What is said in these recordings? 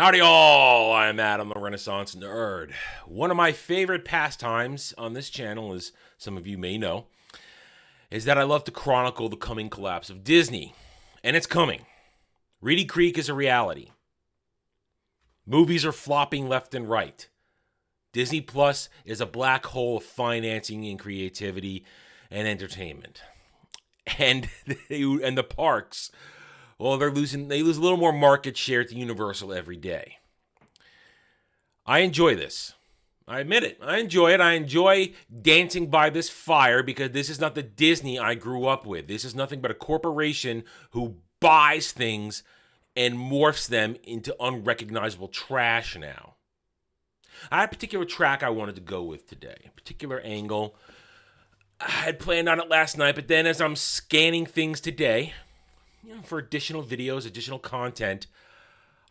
Howdy all, I'm Adam the Renaissance Nerd. One of my favorite pastimes on this channel, as some of you may know, is that I love to chronicle the coming collapse of Disney. And it's coming. Reedy Creek is a reality. Movies are flopping left and right. Disney Plus is a black hole of financing and creativity and entertainment. And the parks, well, they lose a little more market share to Universal every day. I enjoy this. I admit it. I enjoy it. I enjoy dancing by this fire because this is not the Disney I grew up with. This is nothing but a corporation who buys things and morphs them into unrecognizable trash now. I had a particular track I wanted to go with today, a particular angle. I had planned on it last night, but then as I'm scanning things today, for additional videos, additional content,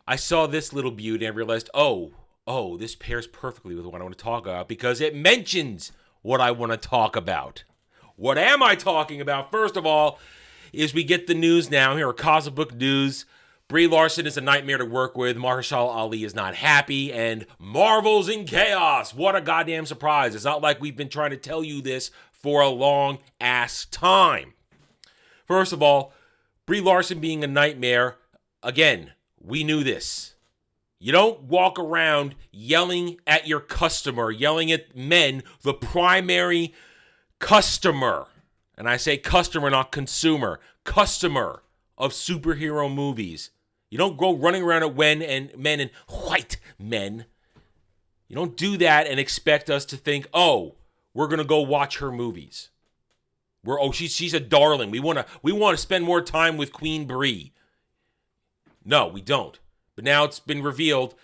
I saw this little beauty and I realized, oh, this pairs perfectly with what I want to talk about because it mentions what I want to talk about. What am I talking about? First of all, is we get the news now. Here are comic book news. Brie Larson is a nightmare to work with. Mahershala Ali is not happy. And Marvel's in chaos. What a goddamn surprise. It's not like we've been trying to tell you this for a long ass time. First of all, Brie Larson being a nightmare, again, we knew this. You don't walk around yelling at your customer, yelling at men, the primary customer. And I say customer, not consumer. Customer of superhero movies. You don't go running around at men and white men. You don't do that and expect us to think, oh, we're going to go watch her movies. She's a darling. We want to spend more time with Queen Brie. No, we don't. But now it's been revealed.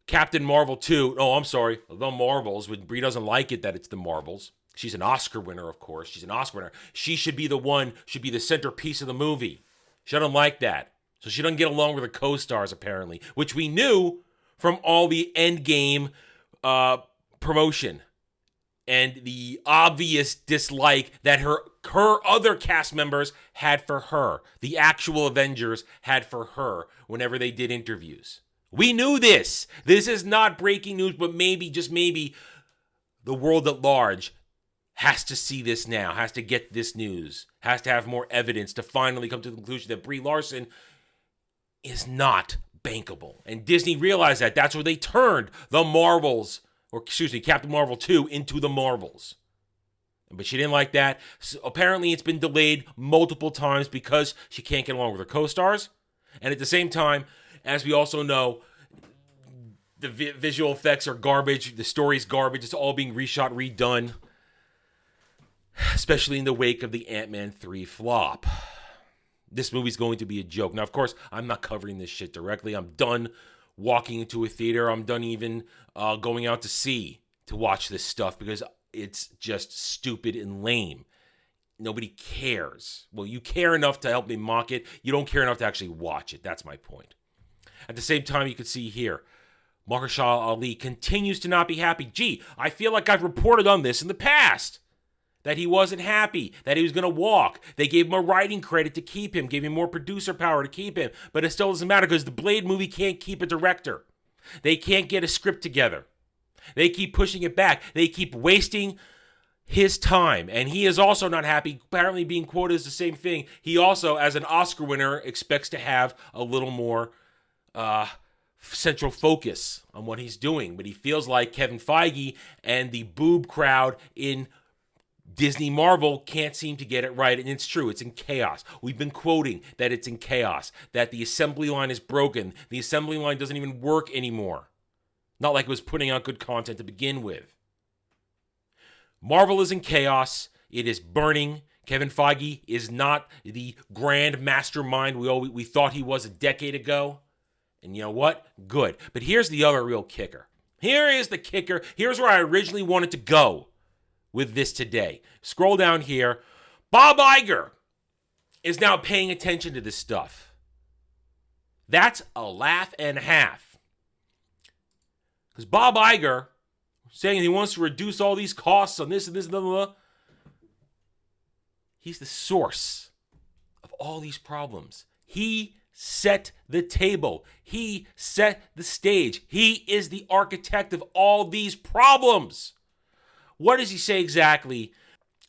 Captain Marvel 2. Oh, I'm sorry. The Marvels. Brie doesn't like it that it's the Marvels. She's an Oscar winner, of course. She's an Oscar winner. She should be the centerpiece of the movie. She doesn't like that. So she doesn't get along with her co-stars, apparently, which we knew from all the Endgame promotion. And the obvious dislike that her other cast members had for her, the actual Avengers had for her whenever they did interviews. We knew this. This is not breaking news, but maybe, just maybe, the world at large has to see this now, has to get this news, has to have more evidence to finally come to the conclusion that Brie Larson is not bankable. And Disney realized that. That's where they turned the Marvels, Captain Marvel 2 into the Marvels. But she didn't like that. So apparently it's been delayed multiple times because she can't get along with her co-stars. And at the same time, as we also know, the visual effects are garbage. The story's garbage. It's all being reshot, redone. Especially in the wake of the Ant-Man 3 flop. This movie's going to be a joke. Now, of course, I'm not covering this shit directly. I'm done walking into a theater. I'm done even going out to sea to watch this stuff because it's just stupid and lame. Nobody cares. Well, you care enough to help me mock it. You don't care enough to actually watch it. That's my point. At the same time, you can see here, Mahershala Ali continues to not be happy. Gee, I feel like I've reported on this in the past. That he wasn't happy, that he was going to walk. They gave him a writing credit to keep him, gave him more producer power to keep him. But it still doesn't matter because the Blade movie can't keep a director. They can't get a script together. They keep pushing it back. They keep wasting his time. And he is also not happy, apparently being quoted as the same thing. He also, as an Oscar winner, expects to have a little more central focus on what he's doing. But he feels like Kevin Feige and the boob crowd in Disney Marvel can't seem to get it right, and it's true. It's in chaos. We've been quoting that it's in chaos, that the assembly line is broken. The assembly line doesn't even work anymore. Not like it was putting out good content to begin with. Marvel is in chaos. It is burning. Kevin Feige is not the grand mastermind we thought he was a decade ago. And you know what? Good. But here's the other real kicker. Here is the kicker. Here's where I originally wanted to go with this today. Scroll down here. Bob Iger is now paying attention to this stuff. That's a laugh and a half. Because Bob Iger saying he wants to reduce all these costs on this and this and blah, blah, blah. He's the source of all these problems. He set the table. He set the stage. He is the architect of all these problems. What does he say exactly?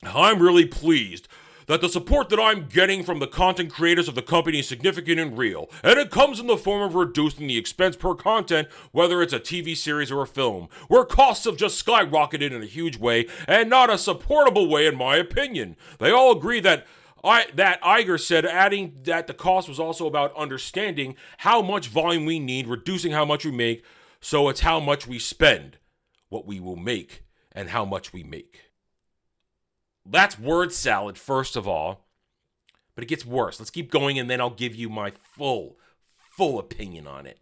I'm really pleased that the support that I'm getting from the content creators of the company is significant and real, and it comes in the form of reducing the expense per content, whether it's a TV series or a film, where costs have just skyrocketed in a huge way, and not a supportable way in my opinion. They all agree that Iger said, adding that the cost was also about understanding how much volume we need, reducing how much we make, so it's how much we spend, what we will make, and how much we make. That's word salad, first of all, but it gets worse. Let's keep going, and then I'll give you my full opinion on it.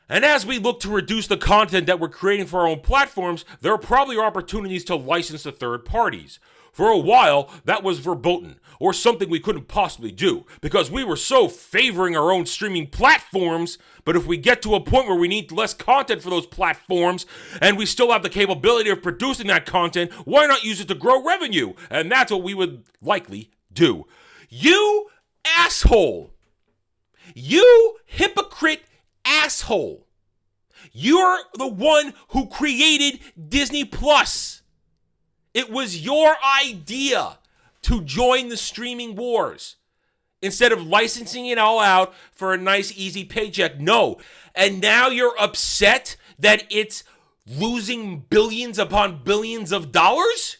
And as we look to reduce the content that we're creating for our own platforms, there are probably opportunities to license to third parties. For a while, that was verboten, or something we couldn't possibly do, because we were so favoring our own streaming platforms. But if we get to a point where we need less content for those platforms, and we still have the capability of producing that content, why not use it to grow revenue? And that's what we would likely do. You asshole! You hypocrite asshole! You're the one who created Disney Plus. It was your idea to join the streaming wars instead of licensing it all out for a nice, easy paycheck. No. And now you're upset that it's losing billions upon billions of dollars?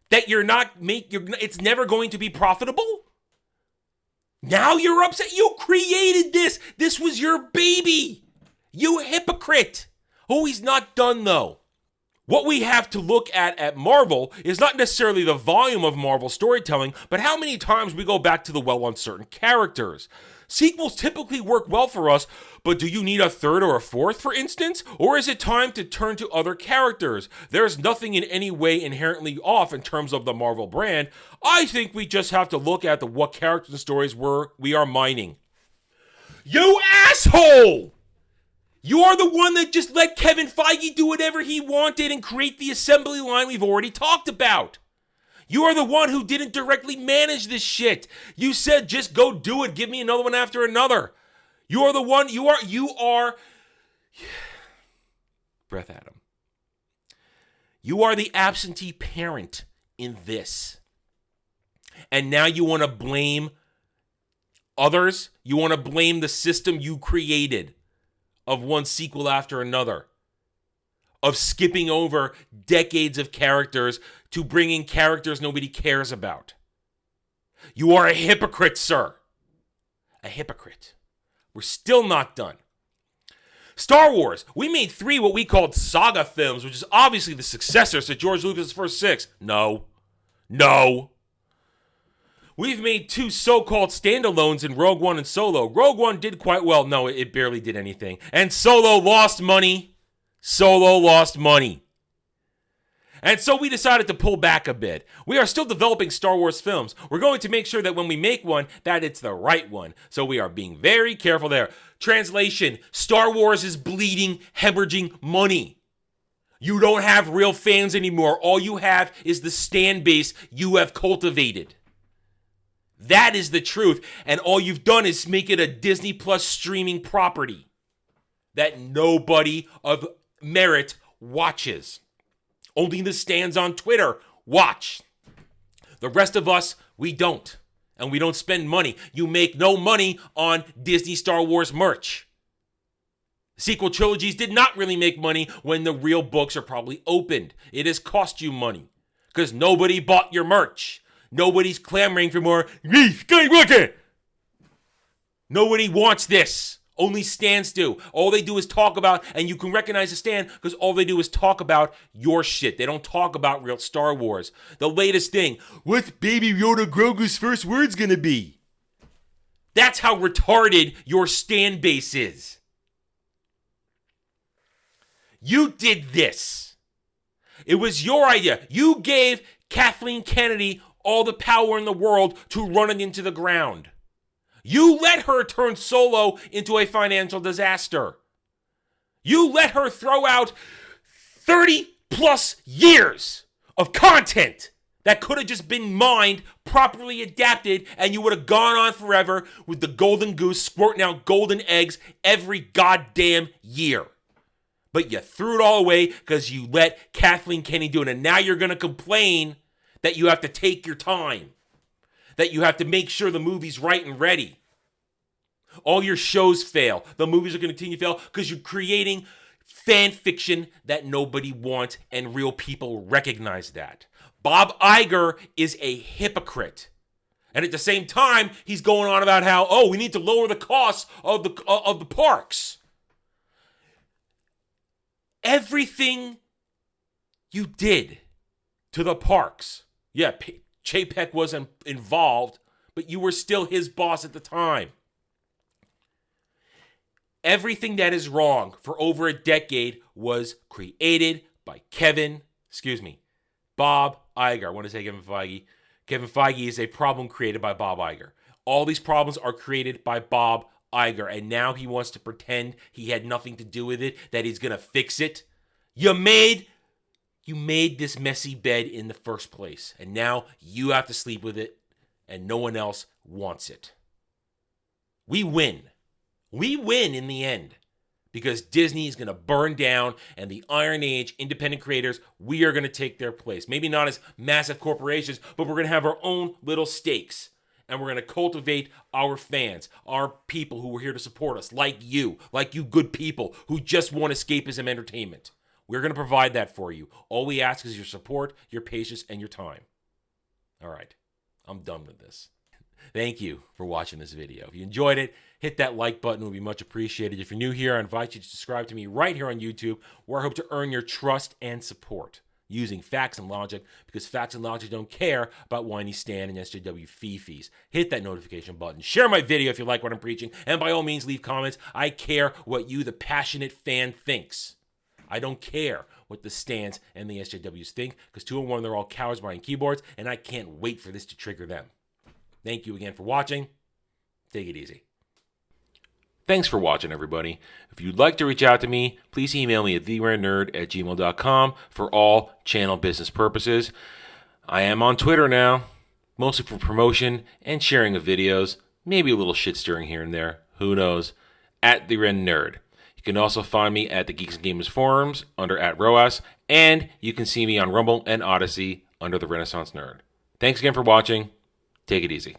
That it's never going to be profitable? Now you're upset. You created this. This was your baby. You hypocrite. Oh, he's not done though. What we have to look at Marvel is not necessarily the volume of Marvel storytelling, but how many times we go back to the well on certain characters. Sequels typically work well for us, but do you need a third or a fourth, for instance? Or is it time to turn to other characters? There's nothing in any way inherently off in terms of the Marvel brand. I think we just have to look at what characters and stories we are mining. You asshole! You are the one that just let Kevin Feige do whatever he wanted and create the assembly line we've already talked about. You are the one who didn't directly manage this shit. You said, just go do it. Give me another one after another. You are the one, you are, breath at him. You are the absentee parent in this. And now you want to blame others? You want to blame the system you created of one sequel after another, of skipping over decades of characters to bringing characters nobody cares about. You are a hypocrite, sir. A hypocrite. We're still not done. Star Wars. We made 3 what we called saga films, which is obviously the successors to George Lucas' first 6. No. We've made 2 so-called standalones in Rogue One and Solo. Rogue One did quite well. No, it barely did anything. And Solo lost money. And so we decided to pull back a bit. We are still developing Star Wars films. We're going to make sure that when we make one, that it's the right one. So we are being very careful there. Translation, Star Wars is bleeding, hemorrhaging money. You don't have real fans anymore. All you have is the stan base you have cultivated. That is the truth, and all you've done is make it a Disney Plus streaming property that nobody of merit watches. Only the stans on Twitter watch. The rest of us, we don't, and we don't spend money. You make no money on Disney Star Wars merch. Sequel trilogies did not really make money when the real books are probably opened. It has cost you money because nobody bought your merch. Nobody's clamoring for more Skywalker. Nobody wants this. Only stans do. All they do is talk about, and you can recognize a stan because all they do is talk about your shit. They don't talk about real Star Wars. The latest thing, what's Baby Yoda Grogu's first words gonna be? That's how retarded your stan base is. You did this. It was your idea. You gave Kathleen Kennedy all the power in the world to run it into the ground. You let her turn Solo into a financial disaster. You let her throw out 30 plus years of content that could have just been mined, properly adapted, and you would have gone on forever with the golden goose squirting out golden eggs every goddamn year. But you threw it all away because you let Kathleen Kennedy do it. And now you're going to complain that you have to take your time, that you have to make sure the movie's right and ready. All your shows fail. The movies are going to continue to fail because you're creating fan fiction that nobody wants, and real people recognize that. Bob Iger is a hypocrite. And at the same time, he's going on about how, we need to lower the costs of the parks. Everything you did to the parks, yeah, Chapek wasn't involved, but you were still his boss at the time. Everything that is wrong for over a decade was created by Bob Iger. I want to say Kevin Feige. Kevin Feige is a problem created by Bob Iger. All these problems are created by Bob Iger, and now he wants to pretend he had nothing to do with it, that he's going to fix it. You made this messy bed in the first place, and now you have to sleep with it, and no one else wants it. We win. We win in the end because Disney is going to burn down, and the Iron Age independent creators, we are going to take their place. Maybe not as massive corporations, but we're going to have our own little stakes, and we're going to cultivate our fans, our people who are here to support us, like you good people who just want escapism entertainment. We're going to provide that for you. All we ask is your support, your patience, and your time. All right, I'm done with this. Thank you for watching this video. If you enjoyed it, hit that like button. It would be much appreciated. If you're new here, I invite you to subscribe to me right here on YouTube, where I hope to earn your trust and support using facts and logic, because facts and logic don't care about whiny Stan and SJW fee-fees. Hit that notification button. Share my video if you like what I'm preaching, and by all means, leave comments. I care what you, the passionate fan, thinks. I don't care what the Stans and the SJWs think, because 2 and 1, they're all cowards behind keyboards, and I can't wait for this to trigger them. Thank you again for watching. Take it easy. Thanks for watching, everybody. If you'd like to reach out to me, please email me at theranernerd@gmail.com for all channel business purposes. I am on Twitter now, mostly for promotion and sharing of videos, maybe a little shit stirring here and there, who knows, at @theranernerd. You can also find me at the Geeks and Gamers forums under @ROAS, and you can see me on Rumble and Odyssey under the Renaissance Nerd. Thanks again for watching. Take it easy.